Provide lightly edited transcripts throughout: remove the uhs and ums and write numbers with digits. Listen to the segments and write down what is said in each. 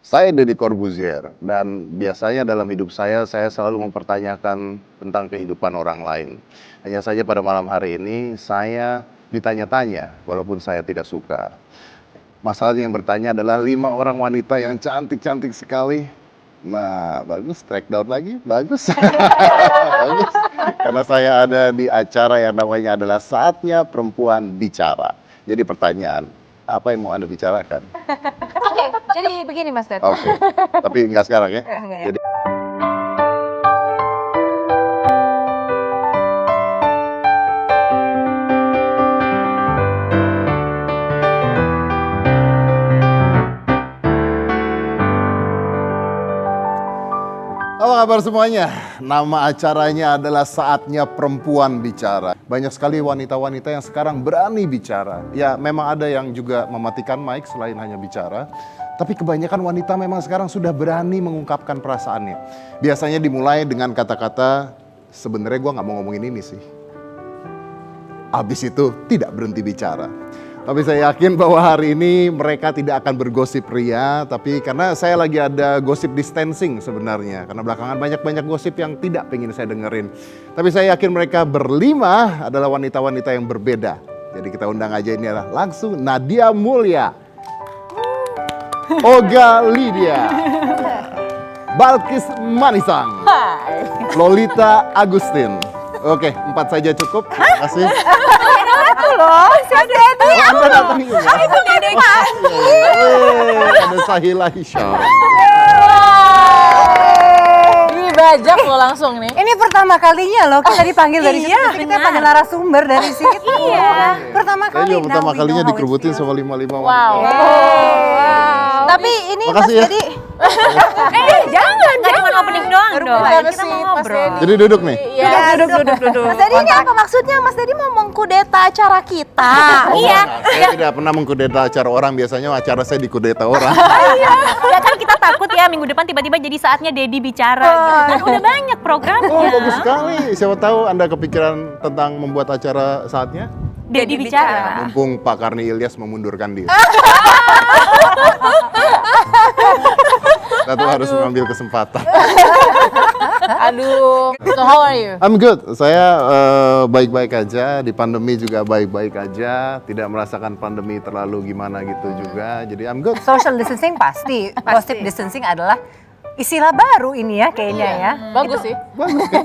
Saya Deddy Corbuzier dan biasanya dalam hidup saya selalu mempertanyakan tentang kehidupan orang lain. Hanya saja pada malam hari ini saya ditanya-tanya walaupun saya tidak suka. Masalahnya yang bertanya adalah 5 orang wanita yang cantik-cantik sekali. Nah, bagus, track down lagi, bagus. Bagus. Karena saya ada di acara yang namanya adalah Saatnya Perempuan Bicara. Jadi pertanyaan, apa yang mau Anda bicarakan? Oke, jadi begini Mas Dad. Oke, tapi nggak sekarang ya. Enggak ya. Jadi apa kabar semuanya? Nama acaranya adalah Saatnya Perempuan Bicara. Banyak sekali wanita-wanita yang sekarang berani bicara. Ya memang ada yang juga mematikan mic selain hanya bicara. Tapi kebanyakan wanita memang sekarang sudah berani mengungkapkan perasaannya. Biasanya dimulai dengan kata-kata, sebenarnya gue gak mau ngomongin ini sih. Habis itu tidak berhenti bicara. Tapi saya yakin bahwa hari ini mereka tidak akan bergosip ria. Tapi karena saya lagi ada gosip distancing sebenarnya. Karena belakangan banyak gosip yang tidak pengen saya dengerin. Tapi saya yakin mereka berlima adalah wanita-wanita yang berbeda. Jadi kita undang aja ini adalah langsung Nadia Mulya, Olga Lydia, Balkis Manisang, Lolita Agustin. Oke, 4 saja cukup. Terima kasih. Itu loh, Mas Dadi. Anda datang juga. Itu Dedek. Ada Sahila Hisham. Dibajak lo langsung nih. Ini pertama kalinya loh kita dipanggil dari situ. Kita panggil narasumber dari situ. Iya. Pertama Saya kali. juga pertama Now we kalinya know how it dikerubutin feels. sama 5 Wow. Tapi ini Mas Makasih ya. Dadi Jangan cuma opening doang dong. Gimana Kita sih, mau Mas ngobrol. Dadi? Jadi duduk nih. Iya. duduk. Mas Dadi ini apa maksudnya? Mas Dadi mau mengkudeta acara kita. Iya. Saya tidak pernah mengkudeta acara orang, biasanya acara saya dikudeta orang. Ya kan kita takut ya minggu depan tiba-tiba jadi saatnya Dedi bicara gitu kan. Udah banyak Oh, programnya. bagus sekali. Siapa tahu Anda kepikiran tentang membuat acara saatnya? Dedi bicara. Mumpung Pak Karni Ilyas memundurkan diri. Satu harus mengambil kesempatan. Aduh. So how are you? I'm good. Saya baik-baik aja. Di pandemi juga baik-baik aja. Tidak merasakan pandemi terlalu gimana gitu juga. Jadi I'm good. Social distancing pasti. Gossip distancing adalah istilah baru ini ya kayaknya ya. Bagus sih. Bagus kan?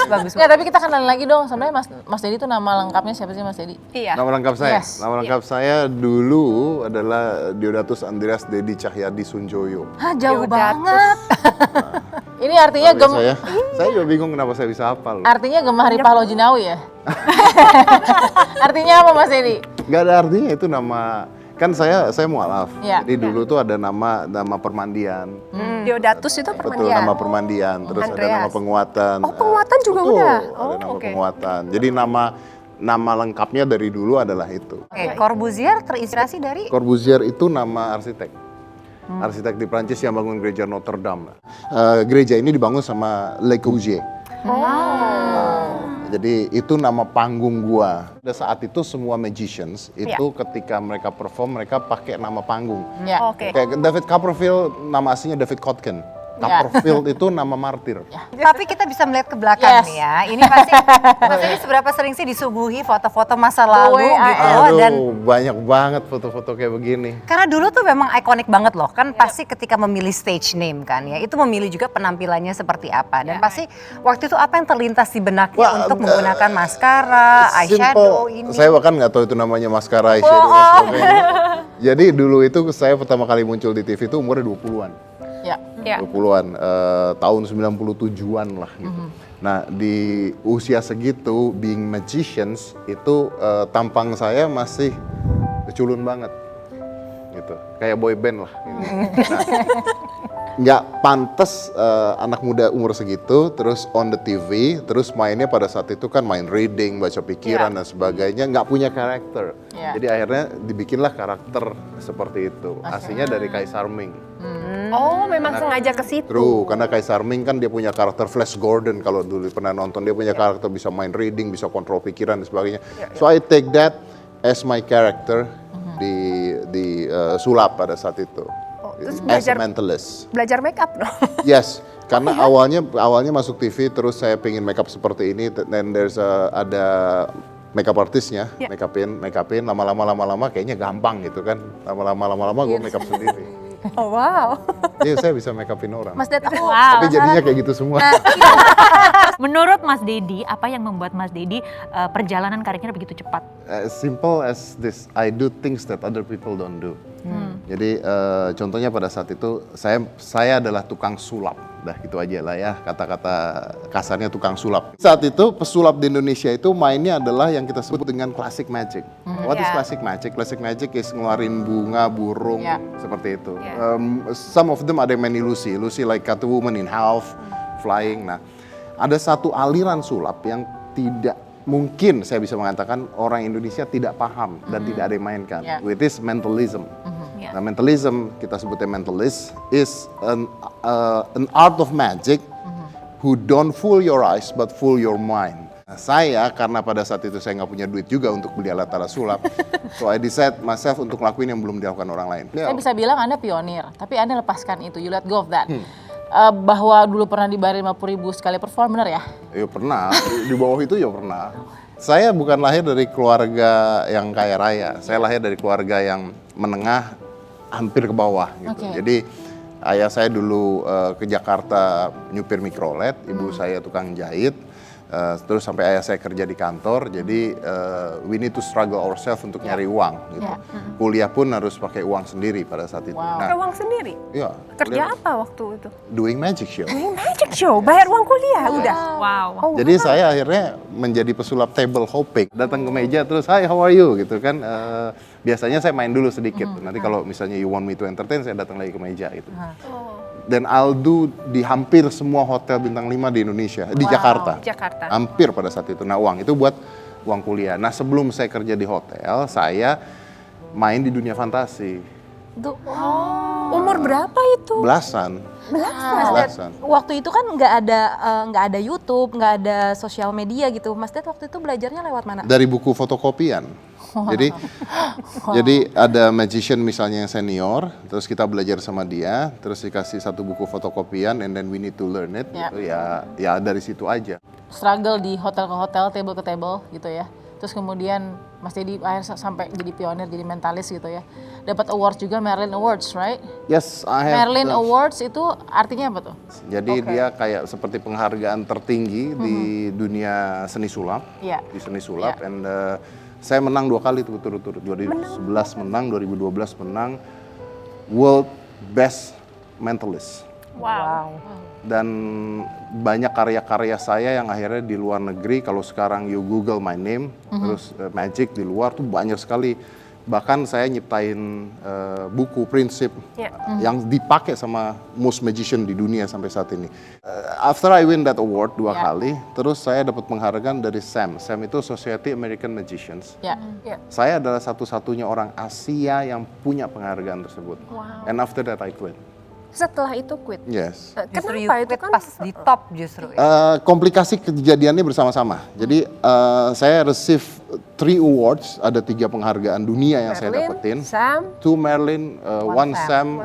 Bagus. Nggak, tapi kita kenalin lagi dong. Sebenarnya Mas Dedi itu nama lengkapnya siapa sih Mas Dedi? Iya. Nama lengkap saya? Yes. Nama lengkap saya dulu adalah Diodatus Andreas Dedi Cahyadi Sunjoyo. Hah, jauh Deodatus. banget. Ini artinya Saya juga bingung kenapa saya bisa hafal. artinya Gemah Ripah Lojinawi ya? Artinya apa Mas Dedi? Gak ada artinya itu nama. Kan saya mualaf. Iya. Jadi dulu tuh ada nama permandian. Diodatus itu Betul, nama permandian. Terus ada nama Andreas. penguatan. Oh, penguatan juga Betul, udah? ada Oh, nama oke. penguatan. Jadi nama lengkapnya dari dulu adalah itu. Oke, Corbuzier terinspirasi dari Corbuzier itu nama arsitek. Arsitek di Prancis yang bangun gereja Notre Dame. Gereja ini dibangun sama Le Corbusier. Jadi itu nama panggung gua. Pada saat itu semua magicians itu ketika mereka perform mereka pakai nama panggung. Ya. Oke. Kayak David Copperfield nama aslinya David Kotkin. Copperfield itu nama martir. Tapi kita bisa melihat ke belakang Yes. nih ya. Ini pasti maksudnya seberapa sering sih disuguhi foto-foto masa lalu gitu Aduh, dan banyak banget foto-foto kayak begini. karena dulu tuh memang ikonik banget loh kan pasti ketika memilih stage name kan ya itu memilih juga penampilannya seperti apa dan pasti waktu itu apa yang terlintas di benaknya Wah, untuk menggunakan maskara, eyeshadow ini. Saya bahkan nggak tahu itu namanya maskara eyeshadow dan sebagainya. Jadi dulu itu saya pertama kali muncul di TV itu umurnya 20-an. Ya. Ya. 20-an, tahun 97-an lah gitu. Nah di usia segitu, being magicians itu tampang saya masih culun banget gitu. Kayak boy band lah gitu. Nah, nggak pantas anak muda umur segitu terus on the TV terus mainnya pada saat itu kan main reading, baca pikiran dan sebagainya, nggak punya karakter. Iya. Jadi akhirnya dibikinlah karakter seperti itu. Aslinya dari Kaisar Ming. Oh, memang sengaja ke situ. True, karena Kaisar Ming kan dia punya karakter Flash Gordon kalau dulu pernah nonton, dia punya karakter bisa main reading, bisa kontrol pikiran dan sebagainya. So I take that as my character di sulap pada saat itu. Terus as a mentalist. belajar make up dong. Yes, karena awalnya masuk TV terus saya pengen makeup seperti ini, dan ada makeup artisnya, Yeah. make upin, lama-lama kayaknya gampang gitu kan, lama-lama gue make up sendiri. Oh wow. Iya, saya bisa make upin orang. Mas Ded, aku Wow. Tapi jadinya kayak gitu semua. Menurut Mas Dedi, apa yang membuat Mas Dedi perjalanan karirnya begitu cepat? As simple as this, I do things that other people don't do. Jadi contohnya pada saat itu saya adalah tukang sulap, dah gitu aja lah ya, kata-kata kasarnya tukang sulap. Saat itu pesulap di Indonesia itu mainnya adalah yang kita sebut dengan classic magic. What is Yeah. classic magic? Classic magic is ngeluarin bunga, burung, Yeah. seperti itu. Yeah. Some of them ada yang main ilusi like Catwoman in Half, flying. Nah, ada satu aliran sulap yang tidak mungkin saya bisa mengatakan orang Indonesia tidak paham dan tidak ada yang mainkan. Yeah. Which is mentalism. Yeah. Nah, mentalism, kita sebutnya mentalist, is an art of magic who don't fool your eyes but fool your mind. Nah, saya karena pada saat itu saya nggak punya duit juga untuk beli alat-alat sulap, so I decide myself untuk lakuin yang belum dilakukan orang lain. Saya bisa bilang Anda pionir, tapi Anda lepaskan itu, you let go of that. Bahwa dulu pernah dibayar 50.000 sekali perform, benar ya? Ya pernah, di bawah itu ya pernah. Saya bukan lahir dari keluarga yang kaya raya, saya lahir dari keluarga yang menengah hampir ke bawah gitu. Oke. Jadi ayah saya dulu ke Jakarta nyupir mikrolet, ibu saya tukang jahit, terus sampai ayah saya kerja di kantor, jadi we need to struggle ourselves untuk nyari uang gitu. Kuliah pun harus pakai uang sendiri pada saat itu. Wow. Pakai uang sendiri. ya, Kerja apa waktu itu? doing magic show. Doing magic show, bayar uang kuliah udah. Wow. Oh, Jadi saya akhirnya menjadi pesulap table hopping. Datang ke meja terus, hi how are you gitu kan. Biasanya saya main dulu sedikit. Nanti kalau misalnya you want me to entertain, saya datang lagi ke meja gitu. Dan I'll do di hampir semua hotel bintang 5 di Indonesia, di Jakarta. Jakarta. Hampir pada saat itu. Nah, uang itu buat uang kuliah. Nah, sebelum saya kerja di hotel, saya main di dunia fantasi. Umur berapa itu? Belasan. Belasan. Waktu itu kan nggak ada YouTube, nggak ada sosial media gitu. Mas Ded waktu itu belajarnya lewat mana? Dari buku fotokopian. Jadi ada magician misalnya yang senior, terus kita belajar sama dia, terus dikasih satu buku fotokopian, and then we need to learn it. Ya. Gitu, ya dari situ aja. Struggle di hotel ke hotel, table ke table gitu ya. Terus kemudian Mas Dedi akhirnya sampai jadi pionir, jadi mentalis gitu ya. Dapat awards juga, Merlin Awards, right? Yes, I have. Merlin Awards itu artinya apa tuh? Jadi dia kayak seperti penghargaan tertinggi di dunia seni sulap, Iya. di seni sulap, and saya menang 2 kali tuh berturut-turut. 2011 menang, 2012 menang World Best Mentalist. Wow. Dan banyak karya-karya saya yang akhirnya di luar negeri. Kalau sekarang you Google my name, terus magic di luar tuh banyak sekali. Bahkan saya nyiptain buku prinsip yang dipakai sama most magician di dunia sampai saat ini. After I win that award 2 kali, terus saya dapat penghargaan dari SAM. SAM itu Society American Magicians. Ya. Saya adalah satu-satunya orang Asia yang punya penghargaan tersebut. And after that I quit. Setelah itu quit. Yes. Justru you Kenapa itu quit kan? pas di top justru ya. Komplikasi kejadiannya bersama-sama. Jadi saya receive 3 awards, ada 3 penghargaan dunia yang saya dapetin. Sam, 2 Merlin, 1 Sam.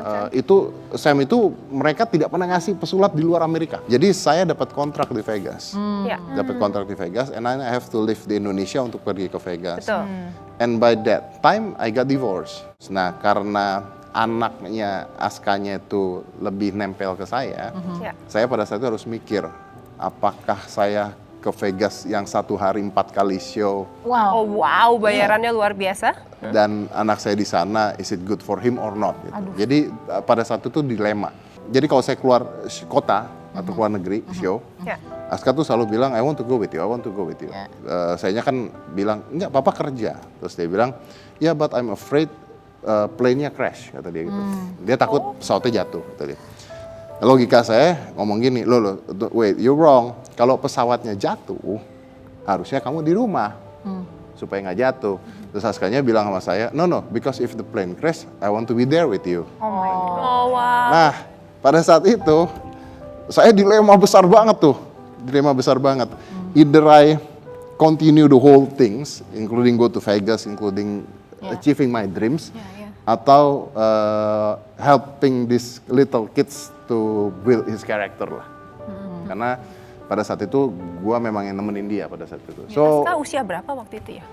Sam itu mereka tidak pernah ngasih pesulap di luar Amerika. Jadi saya dapat kontrak di Vegas. ya. Dapat kontrak di Vegas, and I have to leave di Indonesia untuk pergi ke Vegas. Betul. And by that time I got divorced. Nah, karena anaknya Askanya itu lebih nempel ke Ya. saya pada saat itu harus mikir, apakah saya ke Vegas yang 1 hari 4 kali show Wow. Oh wow, bayarannya luar biasa. dan anak saya di sana, is it good for him or not? Gitu. Jadi pada saat itu dilema. Jadi kalau saya keluar kota atau keluar negeri show, Ya. Aska tuh selalu bilang, I want to go with you, I want to go with you. Ya. Sayanya kan bilang, enggak, papa kerja. Terus dia bilang, yeah, but I'm afraid plane-nya crash, kata dia gitu. Dia takut pesawatnya jatuh, kata dia. Logika saya ngomong gini, wait, you're wrong. Kalau pesawatnya jatuh, harusnya kamu di rumah, supaya nggak jatuh. Terus Askanya bilang sama saya, no, because if the plane crash, I want to be there with you. Oh wow. Nah, pada saat itu, saya dilema besar banget tuh. Dilema besar banget. Either I continue the whole things, including go to Vegas, including achieving my dreams, atau helping these little kids to build his character lah. Karena pada saat itu gue memang yang nemenin dia pada saat itu. So Aska usia berapa waktu itu ya?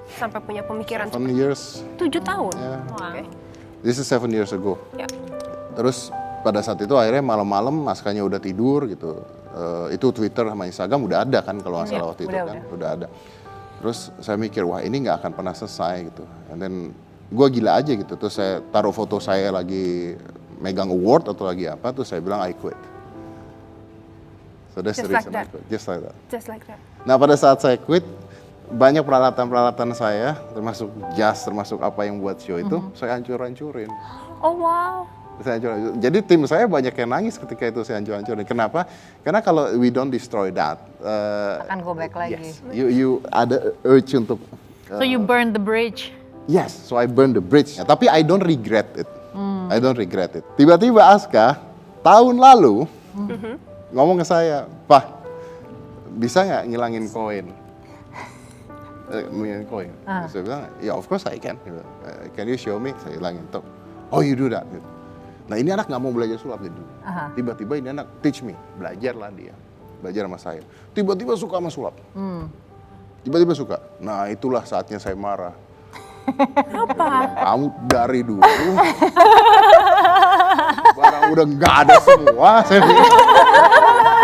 Sampai punya pemikiran 7 years, 7 tahun. Yeah. Oke. this is 7 years ago. Ya. Terus pada saat itu akhirnya malam-malam Askanya udah tidur gitu. Itu Twitter sama Instagram udah ada kan kalau nggak salah waktu itu kan, udah ada. Terus saya mikir wah ini nggak akan pernah selesai gitu. And then gue gila aja gitu. Terus saya taruh foto saya lagi megang award atau lagi apa. Terus saya bilang I quit. So that's the Just like reason I that. quit. Just like that. Just like that. Nah pada saat saya quit, banyak peralatan-peralatan saya, termasuk jas, termasuk apa yang buat show itu, saya hancur-hancurin. Oh wow. Saya hancur-hancurin. Jadi tim saya banyak yang nangis ketika itu saya hancur-hancurin. Kenapa? Karena kalau we don't destroy that, Akan go back lagi. yes, you ada urge untuk, So you burn the bridge. yes, so I burn the bridge. Tapi I don't regret it. I don't regret it. Tiba-tiba Aska tahun lalu ngomong ke saya, Pak, bisa nggak ngilangin koin? Ngilangin koin. Saya bilang, ya of course I can. Can you show me? Saya hilangin. Oh you do that. Nah ini anak nggak mau belajar sulap gitu. Tiba-tiba ini anak teach me, belajarlah dia, belajar sama saya. Tiba-tiba suka sama sulap. Tiba-tiba suka. Nah itulah saatnya saya marah. Apa? Kamu dari dulu barang udah nggak ada semua. Saya bilang,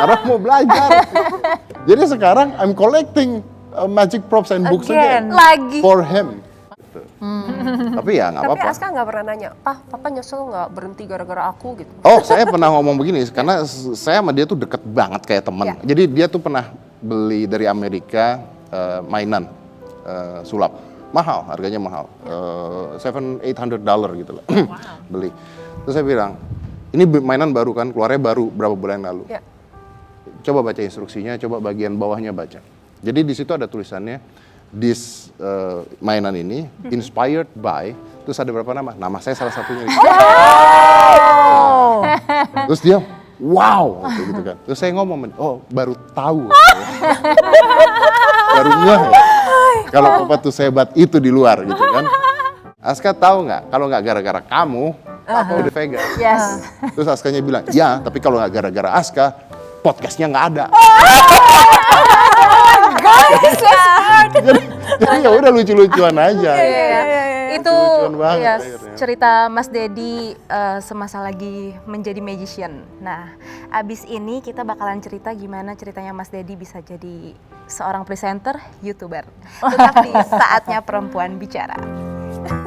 anak mau belajar. Jadi sekarang I'm collecting magic props and books again. Lagi. For him. Gitu. Tapi ya nggak Tapi apa-apa. Aska nggak pernah nanya, Papa nyesel nggak berhenti gara-gara aku gitu? Oh, saya pernah ngomong begini, karena saya sama dia tuh deket banget kayak teman. Jadi dia tuh pernah beli dari Amerika mainan sulap, mahal, harganya mahal, $700-800 gitu lah, beli. Terus saya bilang, ini mainan baru kan, keluarnya baru berapa bulan yang lalu. Ya. Coba baca instruksinya, coba bagian bawahnya baca. Jadi di situ ada tulisannya, this mainan ini inspired by, terus ada berapa nama? Nama saya salah satunya. Terus dia, wow, gitu kan. Terus saya ngomong, oh baru tahu. Baru ngeh ya. Kalau Papa tuh sehebat itu di luar gitu kan. Aska tahu nggak, kalau nggak gara-gara kamu, Papa udah Vegas. Yes. Terus Askanya bilang, ya tapi kalau nggak gara-gara Aska, podcastnya nggak ada. Jadi ya udah lucu-lucuan aja. Itu Lucu-lucuan banget ya, akhirnya. cerita Mas Dedi semasa lagi menjadi magician. Nah, abis ini kita bakalan cerita gimana ceritanya Mas Dedi bisa jadi seorang presenter, YouTuber. Tetap di Saatnya Perempuan Bicara.